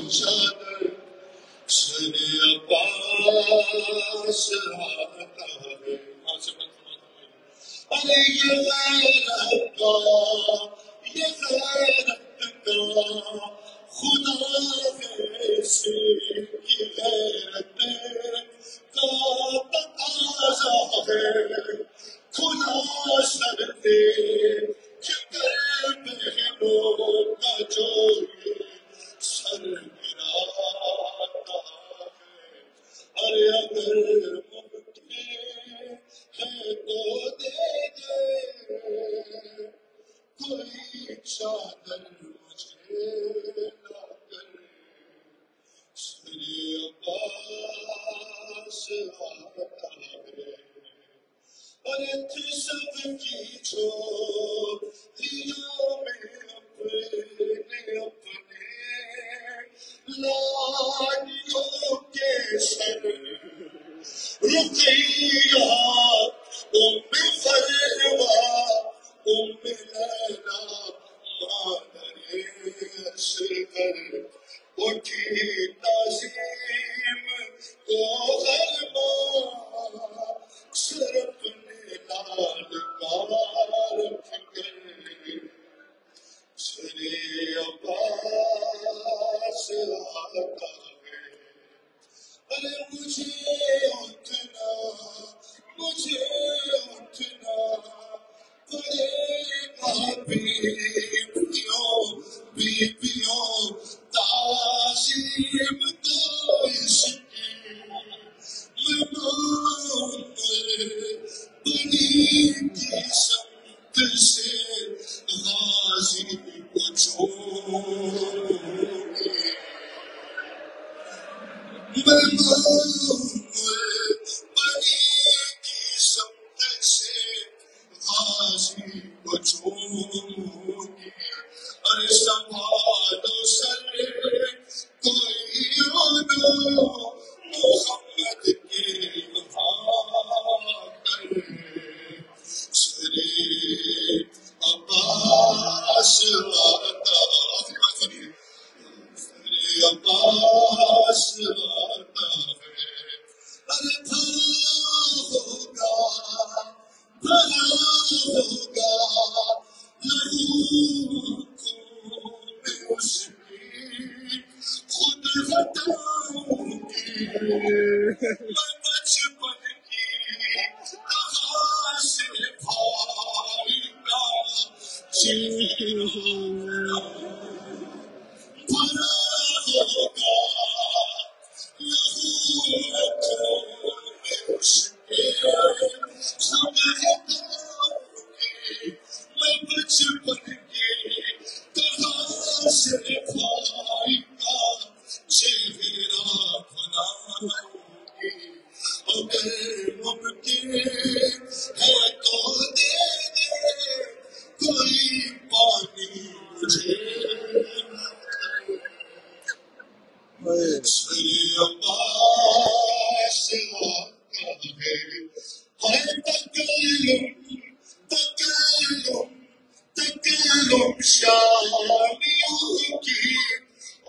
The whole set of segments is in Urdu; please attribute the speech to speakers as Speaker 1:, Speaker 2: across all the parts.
Speaker 1: چادر سر عباس آتا ہے. ارے یہ غیرت کا خدا سے کی غیرت کا تقاضا ہے. خدا سر دے کہ کر بہنوں کا جو یہ سر گراتا ہے. ارے اگر ممکن ہے تو دے دے کوئی چادر مجھے لا کر. سر عباس آتا ہے. ارے تھی سب کی چوریوں میں اپنے لاڈیوں کے سر رقیہ ام فروا ام لیلا مادر اصغر اٹھی تعظیم کو غربا سر اپنے لال کا رکھ کر. سر عباس آتا ہے. ارے مجھے اٹھنا پڑے گا بیویوں تعظیم تو اس کی بڑی کی سمت سے غازی کو چھوڑے. بڑی کی سمت سے غازی کو چھوڑے. ارے سنبھالو سر کوئی اڑو محمد کے یہاں کر. سر عباس آتا ہے. سر عباس آتا ہے. ارے بھلا ہوگا لہو اس کی خود ہٹاؤں گی. میں بچپن کی کہاں سے بھائی کا چہرہ بھرا ہوگا لہو اس کے خود ہٹاؤں گی. میں بچپن کی کہاں سے بھائی کا چہرہ بناؤں گی. اگر ممکن ہے تو دے دے کوئی پانی مجھے. سر عباس آتا ہے. تکلم شامیوں کی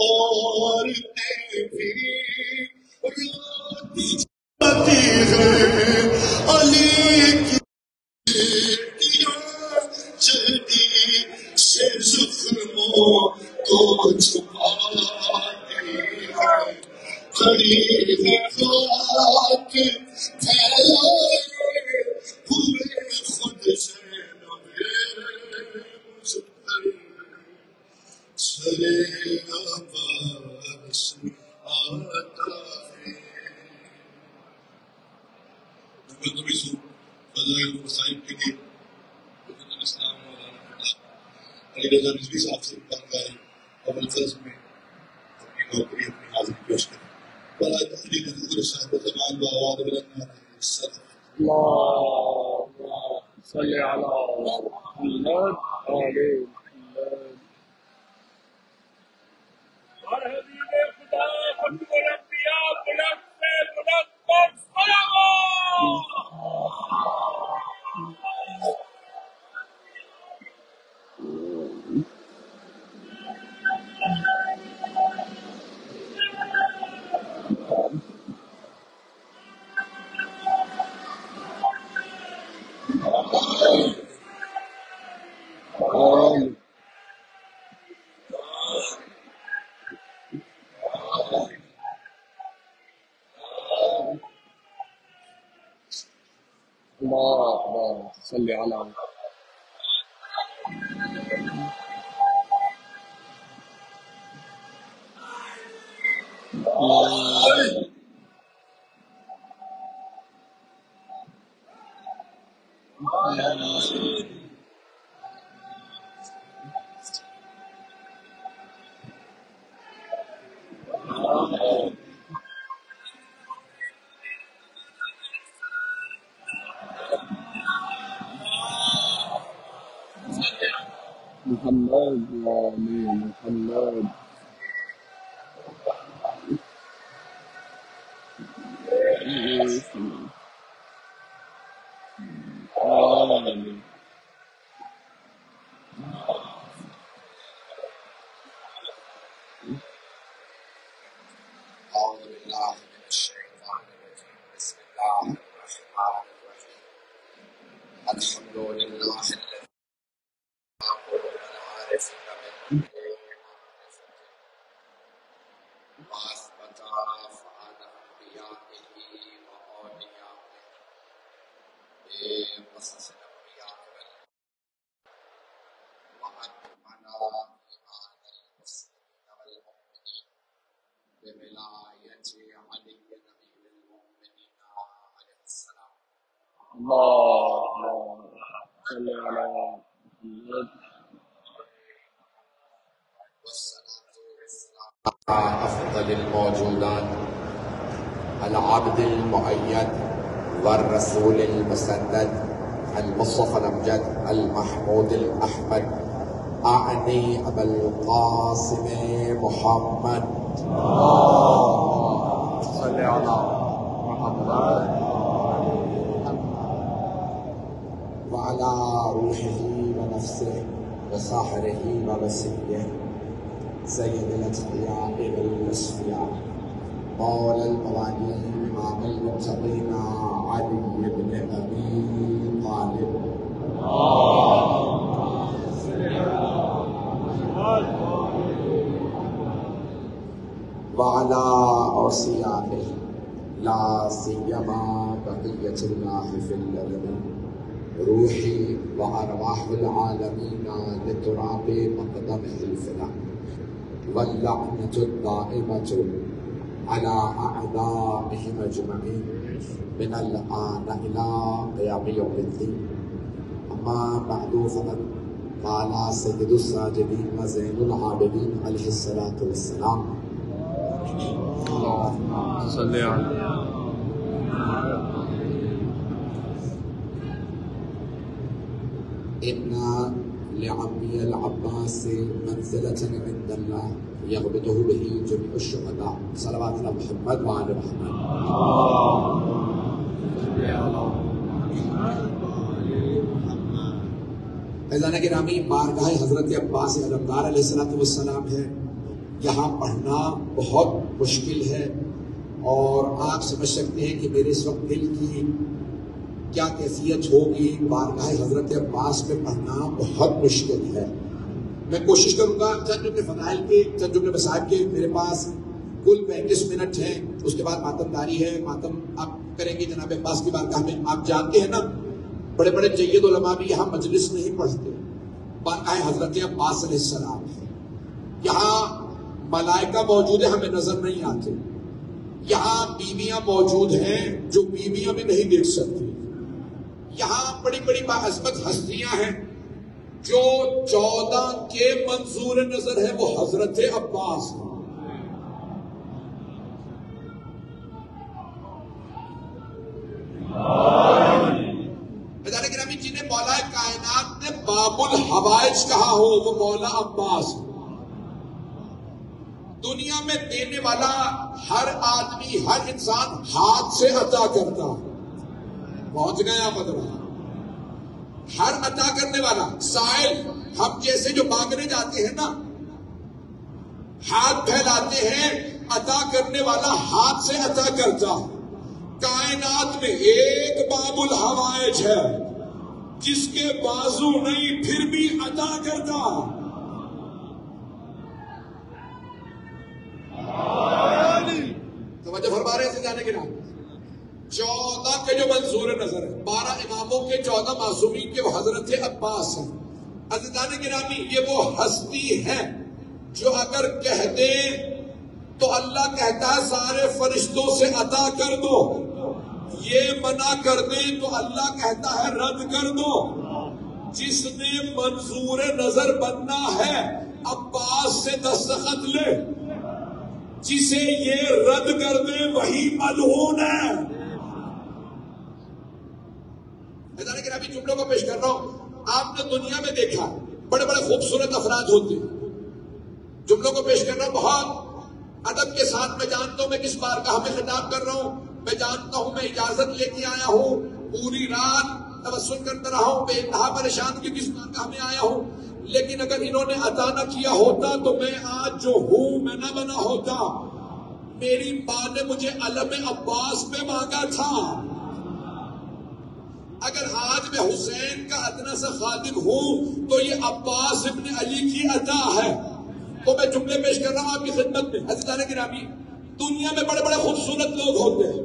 Speaker 1: عورتیں بھی روتی جاتی ہیں. علی کی چڑی سے زخموں کو چھپاتی ہے. کھڑی ہے خاک پھیلائے ہوئے خود سے سر عباس آتا ہے. فضائل وسائل کے لیے اسلام مولانا علی رضا رضوی صاحب سے بات اور الفاظ میں اپنی نوکری اپنی حاضری پیش کریں. ولا علی رضا صاحب زمان بآواز بلند
Speaker 2: اللهم صل على محمد آل محمد. اور حبیب خدا خاتم الانبیاء بلند سے بلند پر صلوات. اللهم صل على محمد وآل محمد. آمين.
Speaker 3: أعوذ بالله من الشيطان الرجيم. بسم الله الرحمن الرحيم. الحمد لله الذي يقول العارفين بالله وأثبت أفعال أنبيائه وأوليائه بقصص الأنبياء وأكمل إيمان المسلمين والمؤمنين بولاية علي نبي المؤمنين عليه السلام.
Speaker 2: اللهم صل على محمد.
Speaker 3: والصلاة والسلام على أفضل الموجودات العبد المؤيد والرسول المسدد المصطفى الأمجد المحمود الأحمد أعني أبا القاسم محمد.
Speaker 2: اللهم صل على محمد
Speaker 3: وعلى روحه ونفسه وساحره ووسيله سيد الأتقياء والأصفياء مولى الموالين إمام المتقين علي بن أبي طالب. وعلى أوصيائه لا سيما بقية الله في الأرض روحي وأرواح العالمين لتراب مقدمه الفنا واللعنة الدائمة على أعدائهم أجمعين من الآن إلى قيام يوم الدين. أما بعد فقد قال سيد الساجدين وزين العابدين عليه الصلاة والسلام.
Speaker 2: اللهم صل على
Speaker 3: إن لعمي العباس منزلة عند الله يغبطه به جميع الشهداء. صلوات على محمد وعلى محمد. فیضان گرامی بارگاہ حضرت عباس علمدار علیہ السلام ہے. یہاں پڑھنا بہت مشکل ہے اور آپ سمجھ سکتے ہیں کہ میرے اس وقت دل کی کیا کیفیت ہوگی. بارگاہ حضرت عباس میں پڑھنا بہت مشکل ہے. میں کوشش کروں گا چند جملے فضائل کے چند جملے مسائب کے. میرے پاس کل 35 منٹ ہیں. اس کے بعد ماتم داری ہے. ماتم آپ کریں گے جناب عباس کی بارگاہ میں. آپ جانتے ہیں نا بڑے بڑے جید علماء بھی یہاں مجلس نہیں پڑھتے. بارگاہ حضرت عباس علیہ السلام ہے. یہاں ملائکہ موجود ہیں ہمیں نظر نہیں آتے. یہاں بیویاں موجود ہیں جو بیویاں بھی نہیں دیکھ سکتی. یہاں بڑی بڑی باعظمت ہستیاں ہیں جو 14 کے منظور نظر ہے وہ حضرت عباس ہیں. گرامی جنہیں مولا کائنات نے باب الحوائج کہا ہو وہ مولا عباس. دنیا میں دینے والا ہر آدمی ہر انسان ہاتھ سے عطا کرتا. پہنچ گئے آپ ادرا. ہر عطا کرنے والا سائل ہم جیسے جو مانگنے جاتے ہیں نا ہاتھ پھیلاتے ہیں. عطا کرنے والا ہاتھ سے عطا کرتا. کائنات میں ایک باب الحوائج ہے جس کے بازو نہیں پھر بھی عطا کرتا. توجہ فرما رہے ہیں جانے کے نام. 14 کے جو منظور نظر ہے، 12 اماموں کے 14 معصومین کے وہ حضرت عباس ہیں۔ عزیزان گرامی، یہ وہ ہستی ہے جو اگر کہہ دے تو اللہ کہتا ہے سارے فرشتوں سے عطا کر دو، یہ منع کر دے تو اللہ کہتا ہے رد کر دو۔ جس نے منظور نظر بننا ہے عباس سے دستخط لے، جسے یہ رد کر دے وہی ملعون ہے۔ میں ابھی جملوں کو پیش کر رہا ہوں، آپ نے دنیا میں دیکھا بڑے بڑے خوبصورت افراد ہوتے، جملوں کو پیش کر رہا ہوں بہت ادب کے ساتھ۔ میں جانتا ہوں میں کس بارگاہ میں خطاب کر رہا ہوں، میں جانتا ہوں میں اجازت لے کے آیا ہوں، پوری رات توسل کرتا رہا ہوں، بے انتہا پریشان کی کس بارگاہ میں آیا ہوں، لیکن اگر انہوں نے عطا نہ کیا ہوتا تو میں آج جو ہوں میں نہ بنا ہوتا۔ میری ماں نے مجھے علم عباس پہ مانگا تھا۔ اگر آج میں حسین کا ادنا سا خادم ہوں تو یہ عباس ابن علی کی عطا ہے۔ تو میں جملے پیش کر رہا ہوں آپ کی خدمت میں۔ عزیزان گرامی، دنیا میں بڑے بڑے خوبصورت لوگ ہوتے ہیں،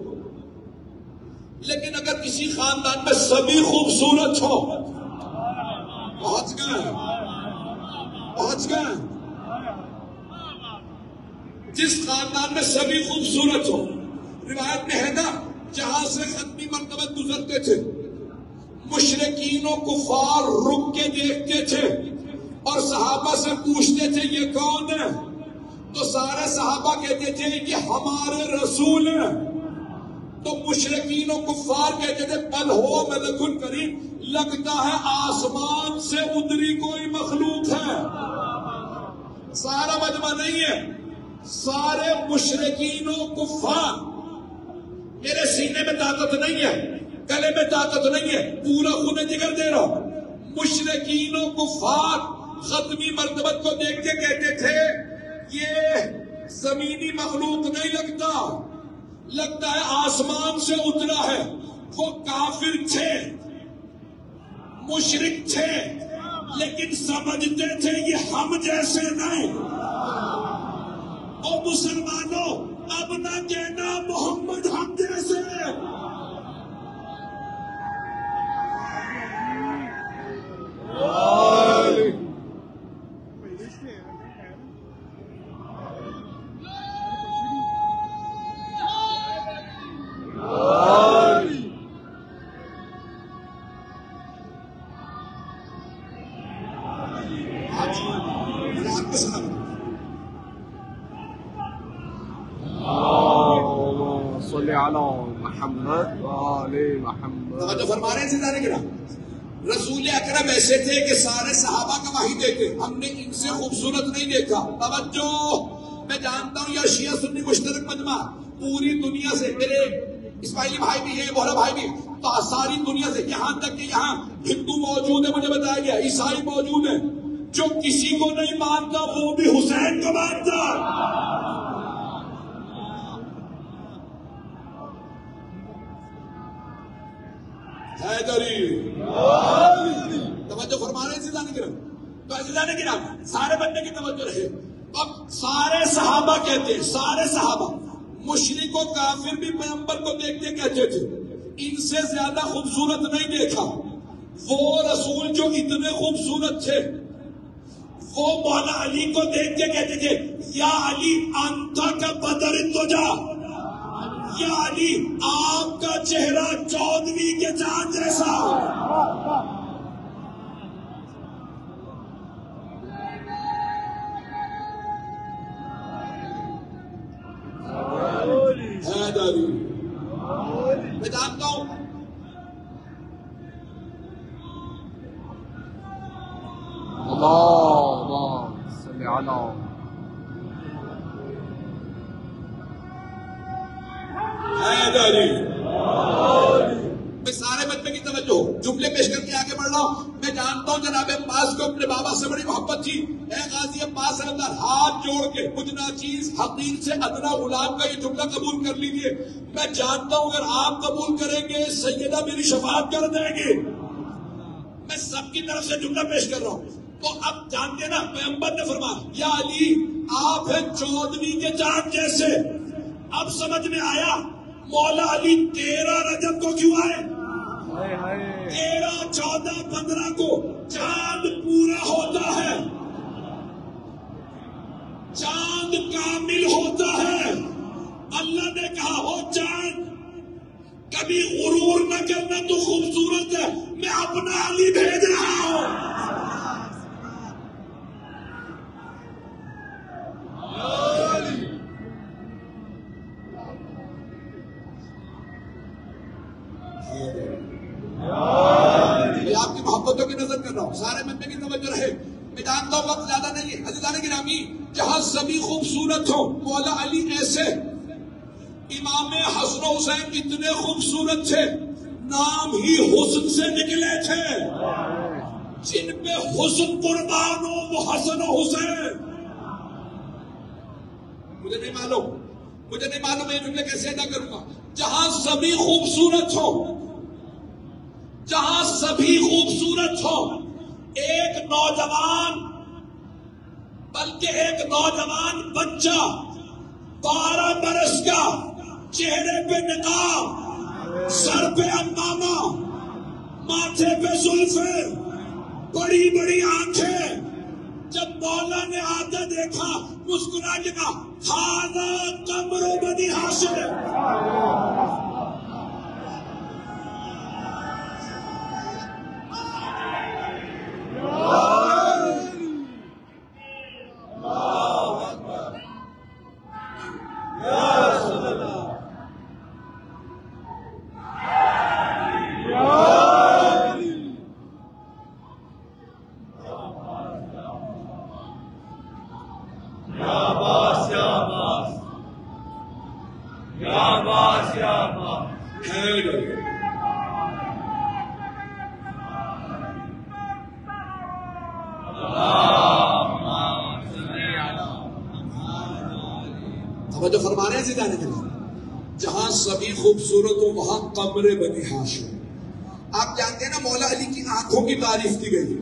Speaker 3: لیکن اگر کسی خاندان میں سبھی خوبصورت ہو، پہنچ گئے جس خاندان میں سبھی خوبصورت ہو، روایت میں ہے نا جہاں سے ختمی مرتبہ گزرتے تھے مشرکین و کفار رک کے دیکھتے تھے اور صحابہ سے پوچھتے تھے یہ کون ہے، تو سارے صحابہ کہتے تھے یہ ہمارے رسول ہیں۔ تو مشرکین و کفار کہتے تھے بل ہو ملک کریم، لگتا ہے آسمان سے اتری کوئی مخلوق ہے۔ سارا مجمع نہیں ہے، سارے مشرکین و کفار۔ میرے سینے میں طاقت نہیں ہے، گلے میں طاقت نہیں ہے، پورا خون جگر دے رہا ہوں۔ مشرکین و کفار ختمی مرتبت کو دیکھ کے کہتے تھے یہ زمینی مخلوق نہیں لگتا ہے آسمان سے اترا ہے۔ وہ کافر تھے، مشرک تھے، لیکن سمجھتے تھے یہ ہم جیسے نہیں۔ اور مسلمانوں اب نہ کہنا محمد ہم جیسے۔
Speaker 2: محمد
Speaker 3: فرما رہے ہیں رسول اکرم ایسے تھے کہ سارے صحابہ کا وحی دیتے، ہم نے ان سے خوبصورت نہیں دیکھا۔ توجہ، میں جانتا ہوں یہ شیعہ سنی مشترک مجمع پوری دنیا سے، میرے اسماعیلی بھائی بھی ہیں، بوہرا بھائی بھی، تو ساری دنیا سے، یہاں تک کہ یہاں ہندو موجود ہے، مجھے بتایا گیا عیسائی موجود ہے، جو کسی کو نہیں مانتا وہ بھی حسین کو مانتا۔ توجہ فرما رہے ہیں عزیزان کرام۔ تو عزیزان کرام سارے بندے کی توجہ رہے۔ اب سارے صحابہ کہتے ہیں، سارے صحابہ مشرک و کافر بھی پیغمبر کو دیکھتے کہتے تھے ان سے زیادہ خوبصورت نہیں دیکھا۔ وہ رسول جو اتنے خوبصورت تھے وہ مولا علی کو دیکھ کے کہتے تھے یا علی انتا کا بدر الدجا، یا علی آپ کا چہرہ 14ویں کے چاند جیسا۔ میں جانتا ہوں
Speaker 2: اللهم صل على
Speaker 3: میں سارے بچے کی توجہ جملے پیش کر کے آگے بڑھ رہا ہوں۔ میں جانتا ہوں جناب عباس کو اپنے بابا سے بڑی محبت تھی۔ اے غازی عباس اندر ہاتھ جوڑ کے کچھ ناچیز حقیر سے ادنا غلام کا یہ جملہ قبول کر لیجیے۔ میں جانتا ہوں اگر آپ قبول کریں گے سیدہ میری شفاعت کر دیں گے۔ میں سب کی طرف سے جملہ پیش کر رہا ہوں۔ تو اب جانتے نا پیغمبر نے فرمایا یا علی آپ ہیں 14ویں کے چاند جیسے۔ اب سمجھ میں آیا مولا علی 13 رجب کو کیوں آئے؟ 13، 14، 15 کو چاند پورا ہوتا ہے، چاند کامل ہوتا ہے. اللہ نے کہا ہو چاند کبھی غرور نہ کرنا، تو خوبصورت ہے، میں اپنا علی بھیج رہا ہوں. میں آپ کی محبتوں کی نظر کر رہا ہوں، سارے ممبر کی توجہ رہے. میں جانتا ہوں وقت زیادہ نہیں ہے. عزیزان گرامی، جہاں سبھی خوبصورت ہو، مولا علی ایسے. امام حسن و حسین اتنے خوبصورت تھے، نام ہی حسن سے نکلے تھے. جن پہ حسن قربان ہو وہ حسن و حسین. مجھے نہیں معلوم یہ جملے کیسے ادا کروں گا. جہاں سبھی خوبصورت ہو، جہاں سبھی خوبصورت ہو، ایک نوجوان، بلکہ ایک نوجوان بچہ 12 برس کا، چہرے پہ نقاب، سر پہ عمامہ، ماتھے پہ زلفیں، بڑی بڑی آنکھیں. جب مولا نے آتا دیکھا مسکرا کے کہا ھذا قمر بنی ہاشم. توجہ فرما رہے ہیں جانے کے لیے. جہاں سبھی خوبصورت ہو وہاں قمر بنی ہاشم. آپ جانتے ہیں نا مولا علی کی آنکھوں کی تعریف کی گئی.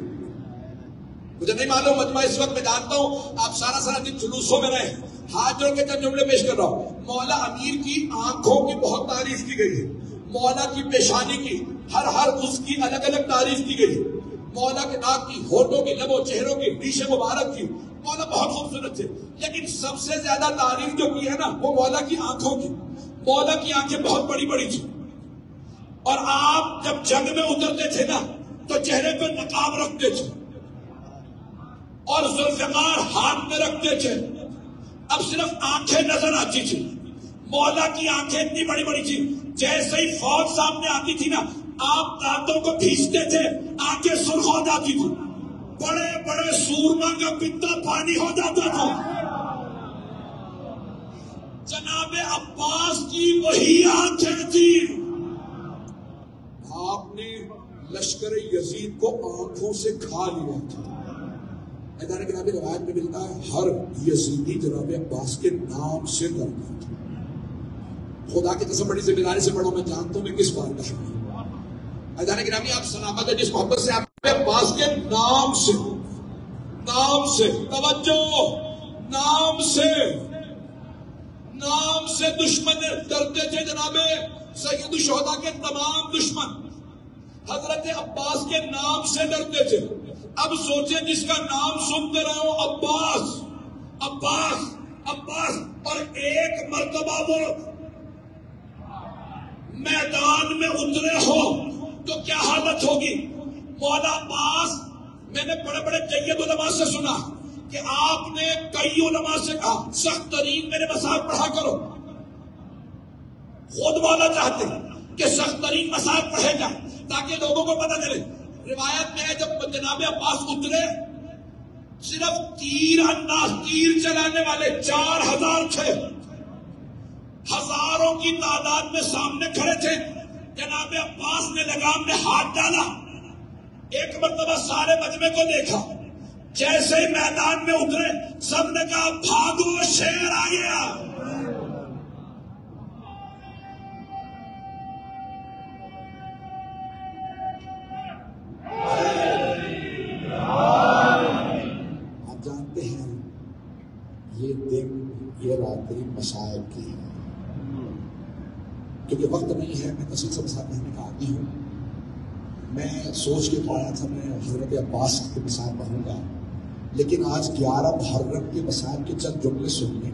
Speaker 3: مجھے نہیں معلوم مجمع اس وقت میں جانتا ہوں آپ سارا دن جلوسوں میں رہے، ہاتھ جوڑ کے چند جملے پیش کر رہا ہوں. مولا امیر کی آنکھوں کی بہت تعریف کی گئی ہے. مولا کی پیشانی کی، ہر اس کی الگ الگ تعریف کی گئی. مولا کے ناک کی، ہونٹوں کی، لبوں، چہروں کی، ریش مبارک کی. مولا بہت خوبصورت تھے، لیکن سب سے زیادہ تعریف جو کی ہے نا وہ مولا کی آنکھوں کی. مولا کی آنکھیں بہت بڑی بڑی تھی، اور آپ جب جنگ میں اترتے تھے نا تو چہرے پہ نقاب رکھتے تھے اور ذوالفقار ہاتھ میں رکھتے تھے. اب صرف آنکھیں نظر آتی تھی. مولا کی آنکھیں اتنی بڑی بڑی تھی، جیسے ہی فوج سامنے آتی تھی نا آپ دانتوں کو بھیجتے تھے، آنکھیں سرخ ہو جاتی تھی. بڑے بڑے سورما کا پتا پانی ہو جاتا تھا. جناب عباس کی وہی آنکھیں تھی. آپ نے لشکر یزید کو آنکھوں سے کھا لیا تھا. میدان گرامی روایت میں ملتا ہے ہر یزیدی جناب عباس کے نام سے ڈرتا تھا. خدا کی قسم بڑی ذمہ داری سے پڑھو، میں جانتا ہوں میں کس بات کا ہوں. میدان گرامی آپ سلامت ہے جس محبت سے آپ عباس کے نام سے توجہ، نام سے دشمن ڈرتے تھے. جناب سید الشہداء کے تمام دشمن حضرت عباس کے نام سے ڈرتے تھے. اب سوچیں جس کا نام سنتے رہے ہو عباس عباس عباس، اور ایک مرتبہ وہ میدان میں اترے ہو تو کیا حالت ہوگی. مولا عباس، میں نے بڑے بڑے جید علماء سے سنا کہ آپ نے کئی علماء سے کہا سخت ترین میرے مسائل پڑھا کرو. خود مولا چاہتے کہ سخت ترین مسائل پڑھے جائیں تاکہ لوگوں کو پتہ چلے. روایت میں ہے جب جناب عباس اترے صرف تیر چلانے والے 4000 تھے. ہزاروں کی تعداد میں سامنے کھڑے تھے. جناب عباس نے لگام میں ہاتھ ڈالا. ایک مرتبہ سارے مجمع کو دیکھا، جیسے ہی میدان میں اترے سب نے کہا بھاگو شیر آ گیا. آپ جانتے ہیں یہ دن یہ راتری مسائل کی ہے. کیونکہ وقت نہیں ہے، میں تفصیل سے مثال کہنے کا عادی ہوں. میں سوچ کے پایا تھا میں حضرت عباس کی مثال پڑھوں گا، لیکن آج 11 محرم کے مسائل کے چند جملے سننے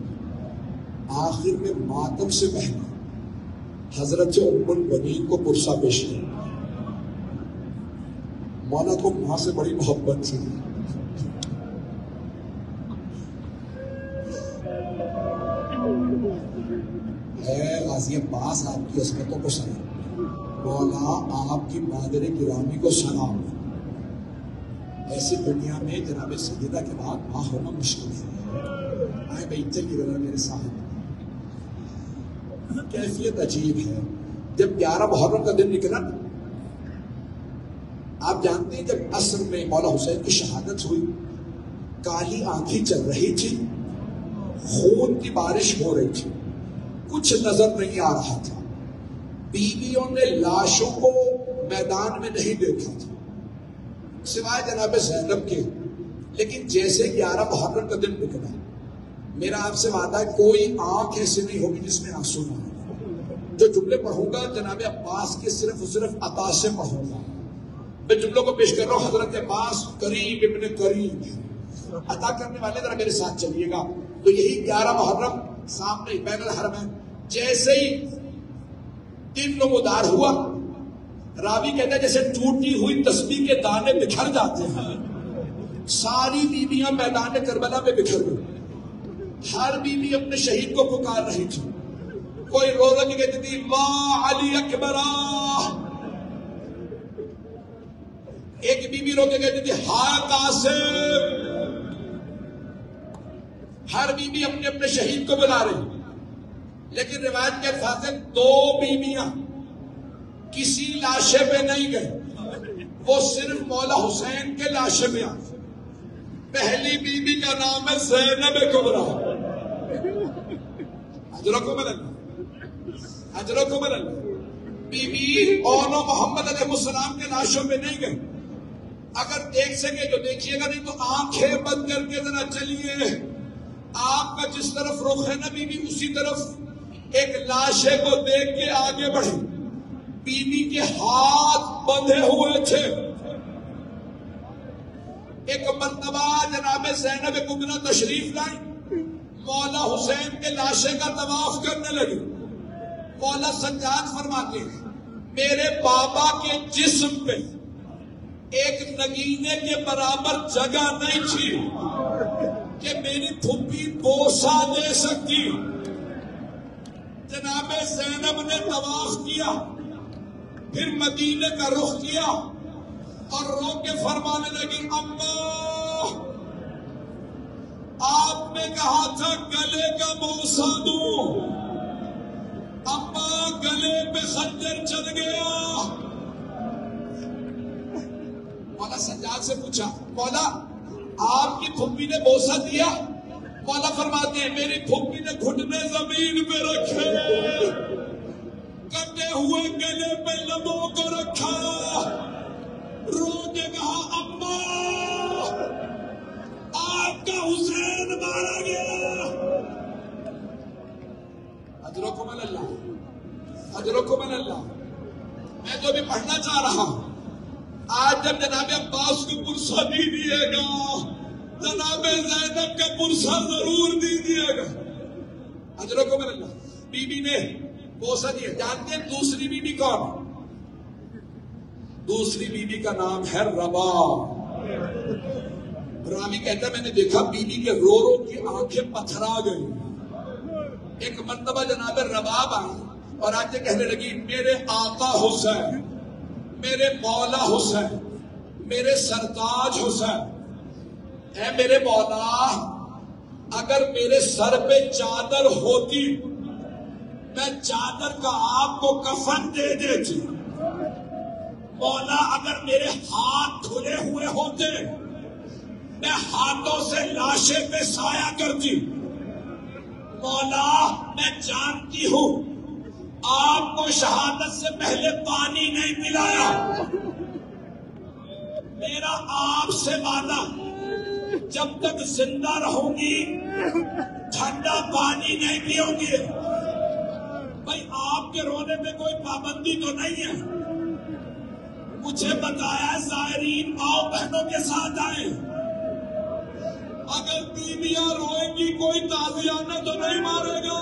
Speaker 3: آخر میں ماتم سے پہلے حضرت ام البنین کو پرسہ پیش کیا. مولا کو ماں سے بڑی محبت تھی. اے غازی عباس، آپ کی عظمتوں کو سلام. مولا آپ کی مادر گرامی کو سلام. ایسی دنیا میں جناب سیدہ کے بعد ماں ہونا مشکل ہے. آئے بھائی چلیے ذرا میرے ساتھ. کیفیت عجیب ہے. جب 11 محرم کا دن نکلا، آپ جانتے ہیں جب عصر میں مولا حسین کی شہادت ہوئی، کالی آنکھیں چل رہی تھی، خون کی بارش ہو رہی تھی، کچھ نظر نہیں آ رہا تھا. بیویوں نے لاشوں کو میدان میں نہیں دیکھا تھا سوائے جناب زینب کے. لیکن جیسے 11 محرم کا دن نکلا، میرا آپ سے وعدہ ہے کوئی آنکھ ایسی نہیں ہوگی جس میں آنسو نہ ہو. جو جملے پڑھوں گا جناب عباس کے صرف اور صرف عطا سے پڑھوں گا. میں جملوں کو پیش کر رہا ہوں. حضرت عباس کریم ابن کریم عطا کرنے والے، ذرا میرے ساتھ چلیے گا. تو یہی 11 محرم سامنے بین الحرم ہے. جیسے ہی دن نمودار ہوا، راوی کہتا ہے جیسے ٹوٹی ہوئی تسبیح کے دانے بکھر جاتے ہیں، ساری بیویاں میدان کربلا میں بکھر گئی. ہر بیوی اپنے شہید کو پکار رہی تھی. کوئی رو رہی کہتی تھی واہ علی اکبرہ، ایک بیوی رو کے کہتی تھی ہائے قاسم. ہر بیوی اپنے اپنے شہید کو بلا رہی. لیکن روایت کے الفاظ ہیں 2 بیویاں کسی لاشے پہ نہیں گئے، وہ صرف مولا حسین کے لاشے پہ آئے. پہلی بیوی کا نام ہے زینب کبریٰ. اجرکم اللہ، اجرکم اللہ. بیوی اور محمد علیہ السلام کے لاشوں پہ نہیں گئے. اگر دیکھ سکے تو دیکھیے گا، نہیں تو آنکھیں بند کر کے ذرا چلیے. آپ کا جس طرف رخ ہے نا بیوی، اسی طرف ایک لاشے کو دیکھ کے آگے بڑھی. بیوی کے ہاتھ بندھے ہوئے تھے. ایک مرتبہ جناب زینب کبریٰ تشریف لائی، مولا حسین کے لاشے کا طواف کرنے لگی. مولا سجاد فرماتے ہیں میرے بابا کے جسم پہ ایک نگینے کے برابر جگہ نہیں تھی کہ میری پھپھی بوسہ دے سکتی. جناب زینب نے طواف کیا، پھر مدینے کا رخ کیا اور رو کے فرمانے لگی اماں، آپ نے کہا تھا گلے کا بوسہ دوں، اماں گلے پہ خنجر چل گیا. مولا سجاد سے پوچھا مولا آپ کی پھپھی نے بوسہ دیا؟ مولا فرماتے ہیں میری پھپھی نے گھٹنے زمین پہ رکھے، کٹے ہوئے گلے پہ لبوں کو رکھا، رو کے کہا اماں آپ کا حسین مارا گیا. اجرکم اللہ، اجرکم اللہ. میں جو بھی پڑھنا چاہ رہا ہوں، آج جب جناب عباس کو پرسہ دیجیے گا، جناب زینب کا پرسہ ضرور دیجیے گا. اجرکم اللہ. بیوی نے بوسہ دیا. جانتے ہیں دوسری بیوی کون؟ دوسری بیوی کا نام ہے رباب. راوی کہتا ہے میں نے دیکھا بیوی کے رو رو کی آنکھیں پتھرا گئی. ایک مرتبہ جناب رباب آئی اور آج یہ کہنے لگی میرے آقا حسین، میرے مولا حسین، میرے سرتاج حسین، اے میرے مولا، اگر میرے سر پہ چادر ہوتی میں چادر کا آپ کو کفن دے دیتی. مولا اگر میرے ہاتھ کھلے ہوئے ہوتے میں ہاتھوں سے لاشیں پہ سایہ کرتی. مولا میں جانتی ہوں آپ کو شہادت سے پہلے پانی نہیں پلایا. میرا آپ سے وعدہ جب تک زندہ رہوں گی ٹھنڈا پانی نہیں پیوں گی. بھائی آپ آپ کے رونے پہ کوئی پابندی تو نہیں ہے؟ مجھے بتایا زائرین ماؤں بہنوں کے ساتھ آئے. اگر بیویاں روئیں گی کوئی تازیانہ تو نہیں مارے گا.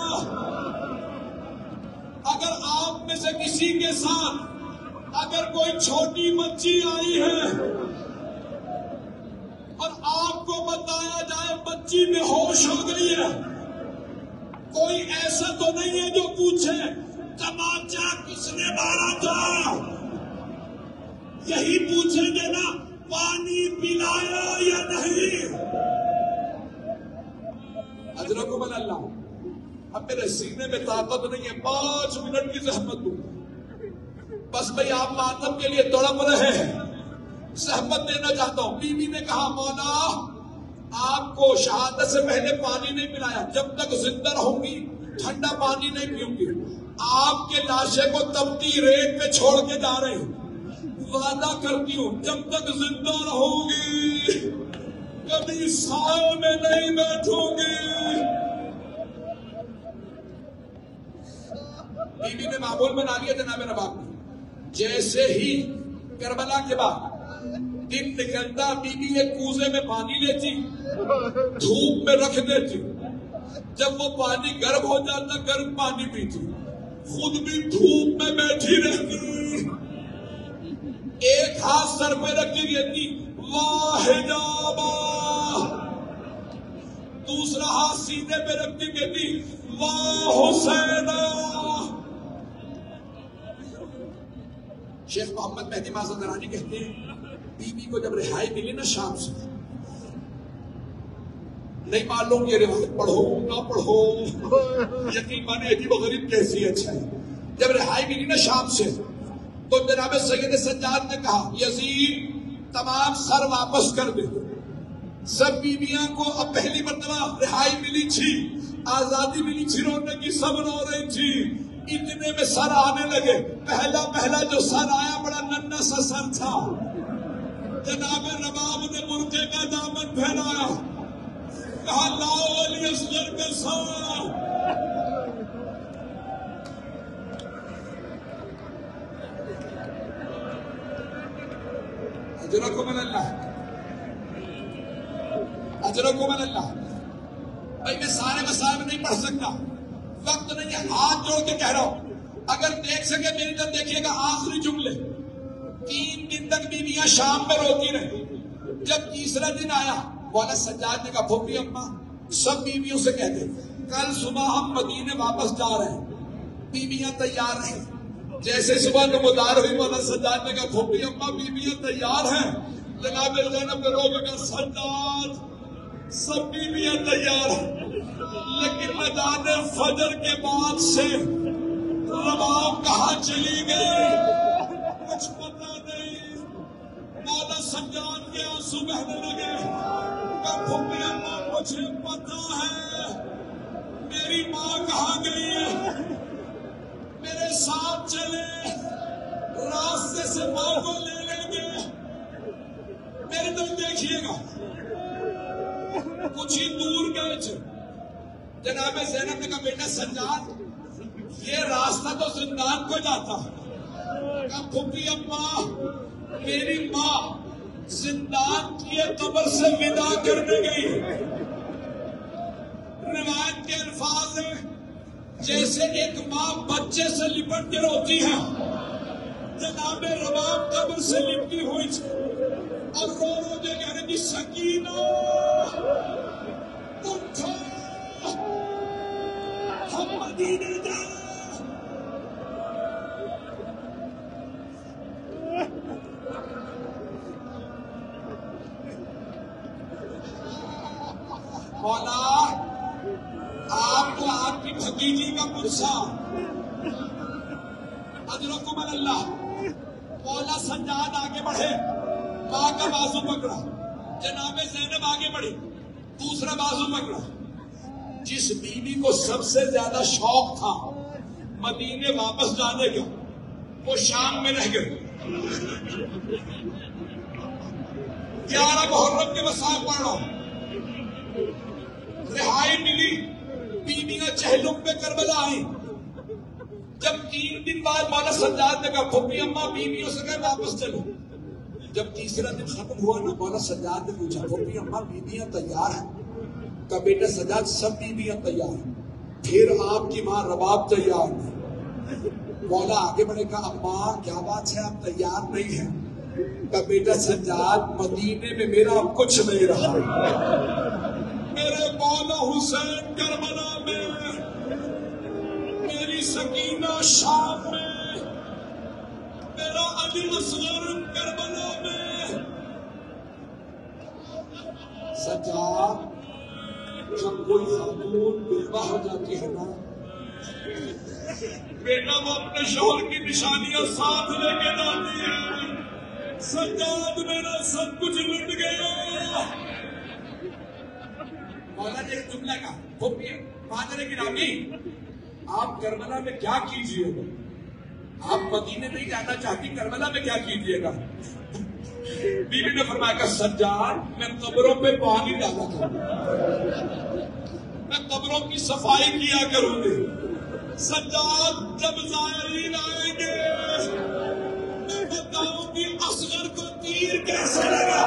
Speaker 3: اگر آپ میں سے کسی کے ساتھ اگر کوئی چھوٹی بچی آئی ہے اور آپ کو بتایا جائے بچی بے ہوش ہو گئی ہے، کوئی ایسا تو نہیں ہے جو پوچھے تماچا کس نے مارا تھا؟ یہی پوچھیں گے نا پانی پلایا یا نہیں. اجرکم اللہ. اب میرے سینے میں طاقت نہیں ہے 5 منٹ کی زحمت دوں، بس بھئی آپ ماتم کے لیے تڑپ رہے ہیں، زحمت دینا چاہتا ہوں. بیوی نے کہا مولا آپ کو شہادت سے پہلے پانی نہیں پلایا، جب تک زندہ رہوں گی ٹھنڈا پانی نہیں پیوں گی. آپ کے لاشے کو تپتی ریت پہ چھوڑ کے جا رہے ہیں، وعدہ کرتی ہوں جب تک زندہ رہوں گی کبھی سائے میں نہیں بیٹھوں گی. بیوی نے معمول بنا لیا جناب رباب نے. جیسے ہی کربلا کے بعد دن نکلتا بیوی ایک کوزے میں پانی لیتی، دھوپ میں رکھ دیتی، جب وہ پانی گرم ہو جاتا گرم پانی پیتی، خود بھی دھوپ میں بیٹھی رہتی، ایک ہاتھ سر پہ رکھتی رہتی واہ حجابا، دوسرا ہاتھ سینے پہ رکھتی کہتی واہ حسینہ. شیخ محمد مہدی مازندرانی کہتے ہیں بیوی کو جب رہائی ملی نا شام سے، نہیں معلوم یہ روایت پڑھو نہ پڑھو، یقین مانے عجیب و غریب کیسی اچھا ہے. جب رہائی ملی نا شام سے تو جناب سید سجاد نے کہا یزید تمام سر واپس کر دے. سب بیویاں کو اب پہلی مرتبہ رہائی ملی تھی، آزادی ملی تھی، رونے کی سب رو رہی تھی. اتنے میں سر آنے لگے. پہلا جو سر آیا بڑا ننھا سا سر تھا. جناب رباب نے برقعے کا دامن پھیلایا، کہا لاؤ علی اصغر کا سر. اجرکم اللہ، اجرکم اللہ. بھائی میں سارے مسائل نہیں پڑھ سکتا، وقت نہیں ہے، ہاتھ جوڑ کے کہہ رہا ہوں اگر دیکھ سکے میری طرف دیکھیے گا. آخری جملے 3 دن تک بیویاں شام میں روتی رہی. جب تیسرا دن آیا مولانا سجاد نے کہا پھوپھی اماں سب بیویوں سے کہتے کل صبح ہم مدینے واپس جا رہے ہیں، بیویاں تیار ہیں. جیسے صبح نمودار ہوئی مولانا سجاد نے کہا پھوپھی اماں بیویاں تیار ہیں. جناب زینب نے رو کے کہا سجاد سب بیویاں تیار ہیں، لیکن میدان فجر کے بعد سے رباب کہاں چلی گئی کچھ پتا نہیں. مولا سجاد کے آنسو بہنے لگے. پھوپھی اماں مجھے پتا ہے میری ماں کہاں گئی ہے، میرے ساتھ چلے راستے سے ماں کو لے لیں گے. میرے طرف دیکھیے گا. کچھ ہی دور گئے تھے. جناب زینب نے کہا بیٹا سجاد یہ راستہ تو زندان کو جاتا ہے. کہا پھوپھی اماں میری ماں زندان کی قبر سے ودا کرنے گئی. روایت کے الفاظ ہیں جیسے ایک ماں بچے سے لپٹ کے روتی ہے. جناب رباب قبر سے لپٹی ہوئی تھی اور رو رو کے کہہ رہی تھی سکینہ اٹھو ہم مدینے جائیں. مولا آپ کو آپ کی بھتیجی کا غصہ. اجرکم اللہ. مولا سجاد آگے بڑھے، ماں کا بازو پکڑا. جناب زینب آگے بڑھی، دوسرا بازو پکڑا. جس بیوی کو سب سے زیادہ شوق تھا مدینے واپس جانے کا وہ شام میں رہ گئے. 11 محرم کے مسائل پڑھ رہا ہوں. رہائی ملی، بیویاں چہلم پہ کربلا آئی. جب 3 دن بعد مولا سجاد نے کہا پھپھی اماں بیویوں سے کہے واپس چلو. جب تیسرا دن ختم ہوا نا مولا سجاد نے پوچھا پھپھی اماں بیویاں تیار ہیں؟ کہا بیٹا سجاد سب بیویاں تیار ہیں. پھر آپ کی ماں رباب تیار نہیں. مولا آگے بڑھے کہا اماں کیا بات ہے آپ تیار نہیں ہیں؟ کہا بیٹا سجاد مدینے میں میرا اب کچھ نہیں رہا. میرے مولا حسین کربلا میں، میری سکینہ شام میں، میرا علی اصغر کربلا میں. سجاد جب کوئی خاتون بیوہ ہو جاتی ہے نا بیٹا وہ اپنے شوہر کی نشانیاں ساتھ لے کے جاتی ہے. سجاد میرا سب کچھ لٹ گیا. مولا نے ایک جملہ کہا پھپھی مادر گرامی آپ کربلا میں کیا کیجئے گا؟ آپ مدینے نہیں جانا چاہتی کربلا میں کیا کیجئے گا؟ بیوی نے فرمایا کہ سجاد میں قبروں پہ پانی ڈالا کروں گی، میں قبروں کی صفائی کیا کروں گی. سجاد جب زائرین آئیں گے میں بتاؤں گی اصغر کو تیر کیسے لگا،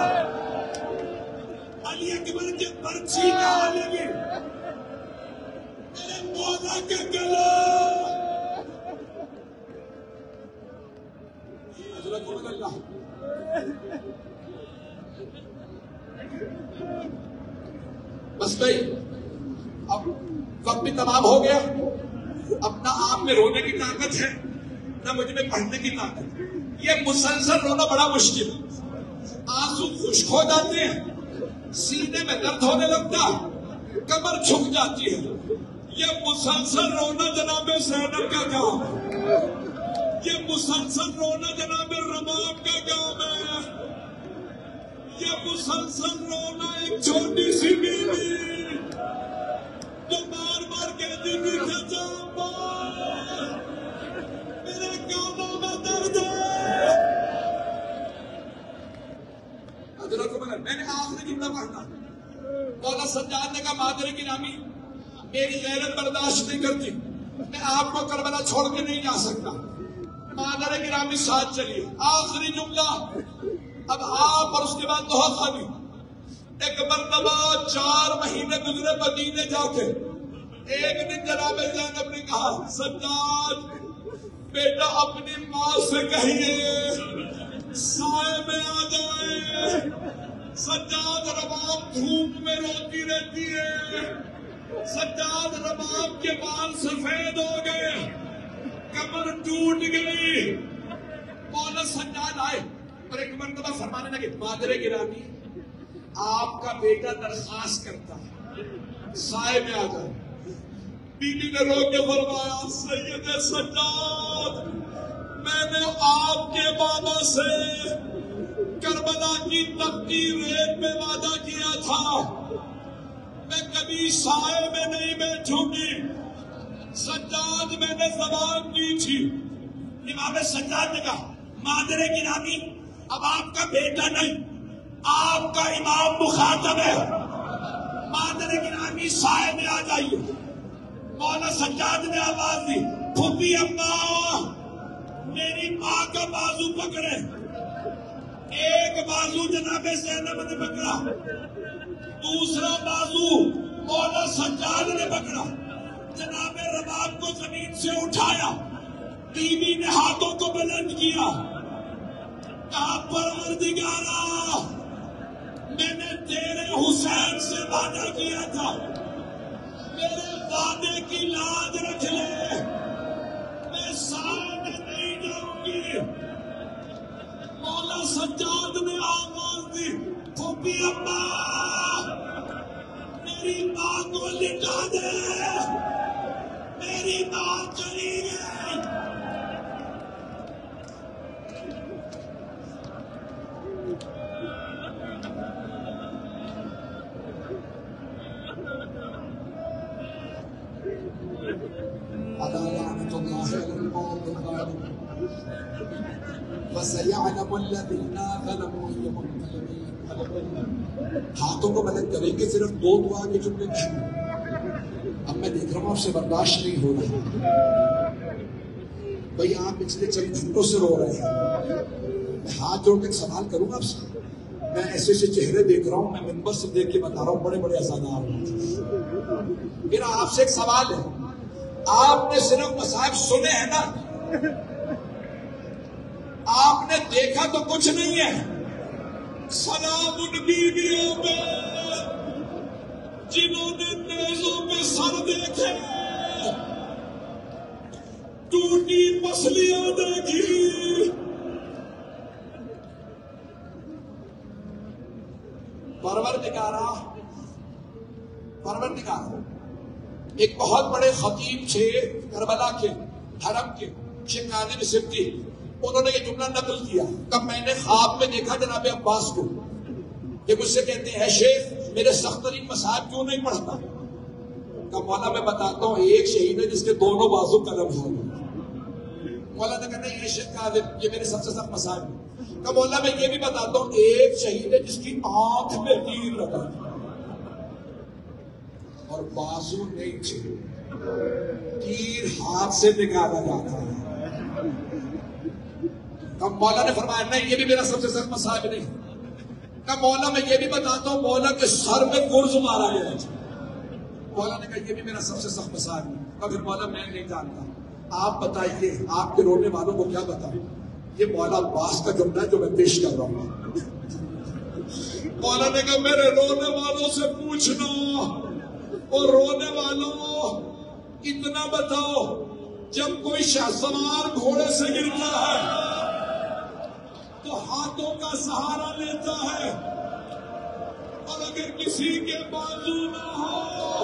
Speaker 3: علی اکبر کے پرچی کہاں لگی، میرے مولا کا گلا. حضرت اللہ بس بھائی اب وقت بھی تمام ہو گیا. اب نہ آپ میں رونے کی طاقت ہے نہ مجھ میں پڑھنے کی طاقت. یہ مسلسل رونا بڑا مشکل، آنسو خشک ہو جاتے ہیں، سینے میں درد ہونے لگتا، کمر جھک جاتی ہے. یہ مسلسل رونا جناب زینب کا کام ہے، یہ مسلسل رونا جناب رباب کا کام ہے، یہ مسلسل رونا ایک چھوٹی سی بیوی جو بار بار کہتی تھی چچا میرے کانوں میں درد ہے. حضرت عمر میں نے آخری جملہ پڑھنا. مولا سجاد نے کہا مادر گرامی میری غیرت برداشت نہیں کرتی، میں آپ کو کربلا چھوڑ کے نہیں جا سکتا. مادر گرامی ساتھ چلیے. آخری جملہ اب آپ اور اس کے بعد دعا خانی. ایک مرتبہ 4 مہینے گزرے مدینے جا کے. ایک دن جناب زینب نے کہا سجاد بیٹا اپنی ماں سے کہیے سائے میں آ جائے. سجاد رباب دھوپ میں روتی رہتی ہے، سجاد رباب کے بال سفید ہو گئے، کمر ٹوٹ گئی. مولا سجاد آئے اور ایک مرتبہ فرمانے لگے مادر گرامی آپ کا بیٹا درخواست کرتا ہے سائے میں آ جائے. بیوی نے رو کے فرمایا سید سجاد میں نے آپ کے بابا سے کربلا کی تپتی ریت میں وعدہ کیا تھا میں کبھی سائے میں نہیں بیٹھوں گی. سجاد میں نے زبان دی تھی. امام سجاد نے کہا مادر گرامی اب آپ کا بیٹا نہیں آپ کا امام مخاطب ہے، مادر گرامی سائے میں آ جائیے. مولا سجاد نے آواز دی پھپھی اماں میری ماں کا بازو پکڑے. ایک بازو جناب زینب نے پکڑا، دوسرا بازو مولا سجاد نے پکڑا. جناب رباب کو زمین سے اٹھایا، بیوی نے ہاتھوں کو بلند کیا، کہا پروردگارا میں نے تیرے حسین سے وعدہ کیا تھا میرے وعدے کی لاج رکھ لے، میں سائے میں نہیں جاؤں گی. مولا سجاد نے آواز دی پھپھی اماں میری ماں کو لٹا دے، میری ماں چلی گئی. ہاتھوں کو مدد کریں گے صرف 2 دعا کے جملے کہیں. اب میں دیکھ رہا ہوں آپ سے برداشت نہیں ہو رہا. بھائی آپ پچھلے 4 گھنٹوں سے رو رہے ہیں، میں ہاتھ جوڑ کے سوال کروں گا آپ سے، میں ایسے ایسے چہرے دیکھ رہا ہوں، میں منبر سے دیکھ کے بتا رہا ہوں، بڑے بڑے اذانار ہیں، میرا آپ سے ایک سوال ہے، آپ نے صرف مصائب سنے ہیں نا، آپ نے دیکھا تو کچھ نہیں ہے؟ سلام ان بیویوں پہ جنہوں نے نیزوں پہ سر دیکھے، ٹوٹی پسلیاں دیکھی، پروردگارا ایک بہت بڑے خطیب تھے کربلا کے حرم کے، شیخ ناظم سبتی، انہوں نے یہ جملہ نقل کیا، کب میں نے خواب میں دیکھا جناب عباس کو، یہ مجھ سے کہتے ہیں شیخ میرے سخت ترین مصائب کیوں نہیں پڑھتا؟ کہ مولا میں بتاتا ہوں، ایک شہید ہے جس کے دونوں بازو قلم ہو گئے۔ مولا نے کہا نہیں یہ شیخ کاذب، یہ میرے سب سے سخت مصائب ہے۔ کہ مولا میں یہ بھی بتاتا ہوں، ایک شہید ہے جس کی آنکھ میں تیر لگا اور بازو نہیں تھے، تیر ہاتھ سے نکالا جاتا ہے۔ کب مولا نے فرمایا نہیں یہ بھی میرا سب سے سخت مصائب نہیں۔ کب مولا میں یہ بھی بتاتا ہوں، مولا کے سر میں گرز مارا گیا تھا۔ مولا نے کہا یہ بھی میرا سب سے سخت مصائب ہے۔ پھر مولا میں نہیں جانتا، آپ بتائیے آپ کے رونے والوں کو کیا بتائیں؟ یہ مولا عباس کا جملہ ہے جو میں پیش کر رہا ہوں۔ مولا نے کہا میرے رونے والوں سے پوچھنا، اور رونے والوں اتنا بتاؤ، جب کوئی شہسوار گھوڑے سے گرتا ہے تو ہاتھوں کا سہارا لیتا ہے، اور اگر کسی کے بازو نہ ہو،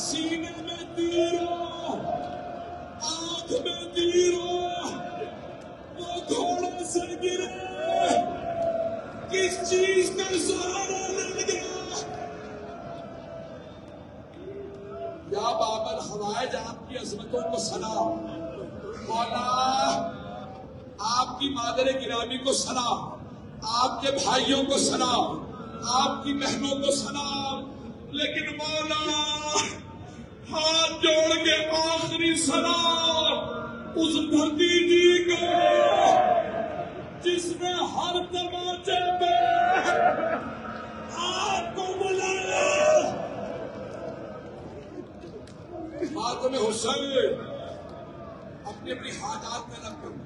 Speaker 3: سینے میں تیر ہو، آنکھ میں تیر ہو، وہ گھوڑے سے گرے، کس چیز کا سہارا لے گیا؟ یا باب الحوائج آپ کی عظمتوں کو سلام، مولا آپ کی مادر گرامی کو سلام، آپ کے بھائیوں کو سلام، آپ کی بہنوں کو سلام، لیکن مولا ہاتھ جوڑ کے آخری سلام اس بھتیجی کو جس نے ہر تماچے پہ آپ کو بلایا، ماتم حسین اپنی اپنی حاجات میں رکھ کر